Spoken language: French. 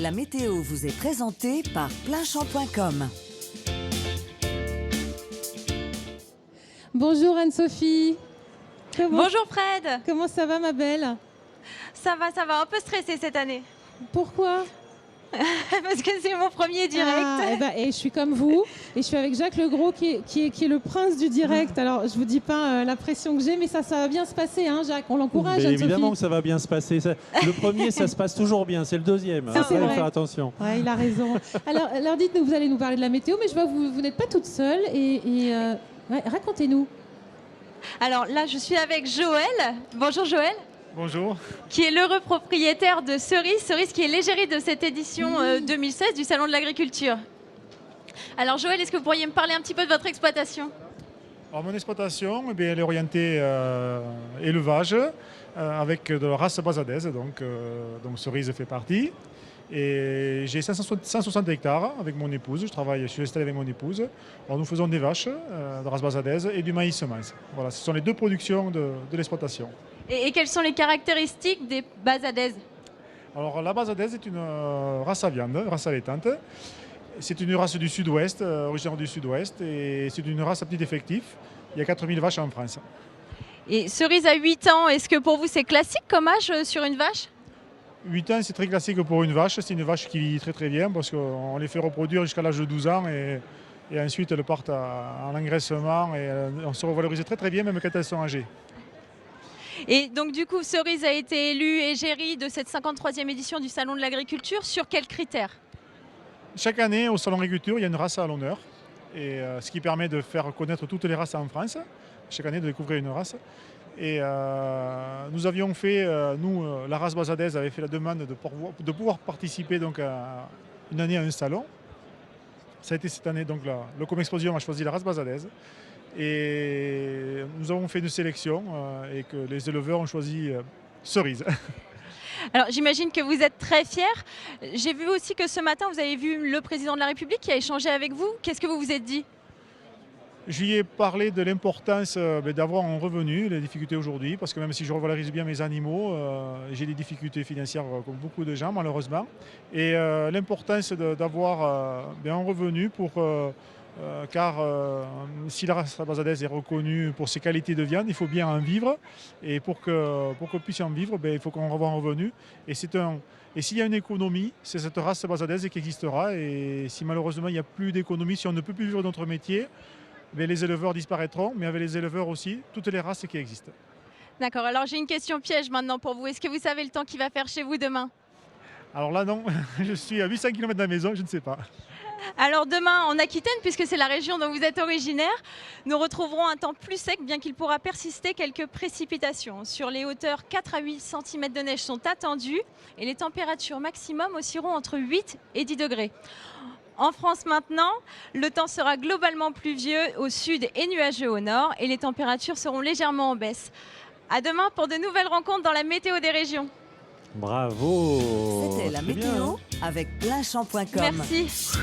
La météo vous est présentée par Pleinchamp.com. Bonjour Anne-Sophie. Bonjour Fred. Comment ça va ma belle? Ça va, un peu stressée cette année. Pourquoi? Parce que c'est mon premier direct. Et je suis comme vous, et je suis avec Jacques Legros qui est le prince du direct. Alors je vous dis pas la pression que j'ai, mais ça va bien se passer, hein, Jacques. On l'encourage, Anne-Sophie. Évidemment que ça va bien se passer. Le premier, ça se passe toujours bien. C'est le deuxième. Ça, Après, c'est il faut vrai. faire attention. Ouais, il a raison. Alors dites-nous, vous allez nous parler de la météo, mais je vois que vous n'êtes pas toute seule. Racontez-nous. Alors là, je suis avec Joël. Bonjour Joël. Bonjour. Qui est l'heureux propriétaire de Cerise qui est l'égérie de cette édition 2016 du Salon de l'Agriculture. Alors Joël, est-ce que vous pourriez me parler un petit peu de votre exploitation? Alors, mon exploitation, elle est orientée élevage avec de la race basadaise, donc Cerise fait partie. Et j'ai 160 hectares avec mon épouse, je suis installé avec mon épouse. Alors, nous faisons des vaches de race basadaise et du maïs semence. Voilà, ce sont les deux productions de l'exploitation. Et quelles sont les caractéristiques des basadaises? Alors la basadaise est une race à viande, race allaitante. C'est une race du sud-ouest, originaire du sud-ouest, et c'est une race à petit effectif. Il y a 4000 vaches en France. Et Cerise a 8 ans, est-ce que pour vous c'est classique comme âge sur une vache? 8 ans, c'est très classique pour une vache. C'est une vache qui vit très très bien parce qu'on les fait reproduire jusqu'à l'âge de 12 ans et ensuite elles partent en engraissement et on se revalorise très très bien même quand elles sont âgées. Et donc du coup, Cerise a été élue égérie de cette 53e édition du Salon de l'Agriculture. Sur quels critères? Chaque année au Salon d'Agriculture, il y a une race à l'honneur, et ce qui permet de faire connaître toutes les races en France. Chaque année, de découvrir une race. Et nous avions fait, la race basadaise avait fait la demande de pouvoir participer donc, une année à un salon. Ça a été cette année, donc le Comexplosion a choisi la race basadaise. Et nous avons fait une sélection et que les éleveurs ont choisi Cerise. Alors j'imagine que vous êtes très fiers. J'ai vu aussi que ce matin, vous avez vu le président de la République qui a échangé avec vous. Qu'est-ce que vous vous êtes dit? Je lui ai parlé de l'importance d'avoir un revenu, les difficultés aujourd'hui, parce que même si je revalorise bien mes animaux, j'ai des difficultés financières comme beaucoup de gens malheureusement. Et l'importance d'avoir un revenu car si la race basadaise est reconnue pour ses qualités de viande, il faut bien en vivre. Et pour qu'on puisse en vivre, il faut qu'on revoie un revenu. Et s'il y a une économie, c'est cette race basadaise qui existera. Et si malheureusement il n'y a plus d'économie, si on ne peut plus vivre de notre métier, les éleveurs disparaîtront, mais avec les éleveurs aussi, toutes les races qui existent. D'accord, alors j'ai une question piège maintenant pour vous. Est-ce que vous savez le temps qu'il va faire chez vous demain? Alors là non, je suis à 800 km de la maison, je ne sais pas. Alors demain en Aquitaine, puisque c'est la région dont vous êtes originaire, nous retrouverons un temps plus sec, bien qu'il pourra persister quelques précipitations. Sur les hauteurs, 4 à 8 cm de neige sont attendues et les températures maximum oscilleront entre 8 et 10 degrés. En France maintenant, le temps sera globalement pluvieux au sud et nuageux au nord et les températures seront légèrement en baisse. À demain pour de nouvelles rencontres dans la météo des régions. Bravo. C'était la C'est bien, météo hein. avec Pleinchamp.com. Merci.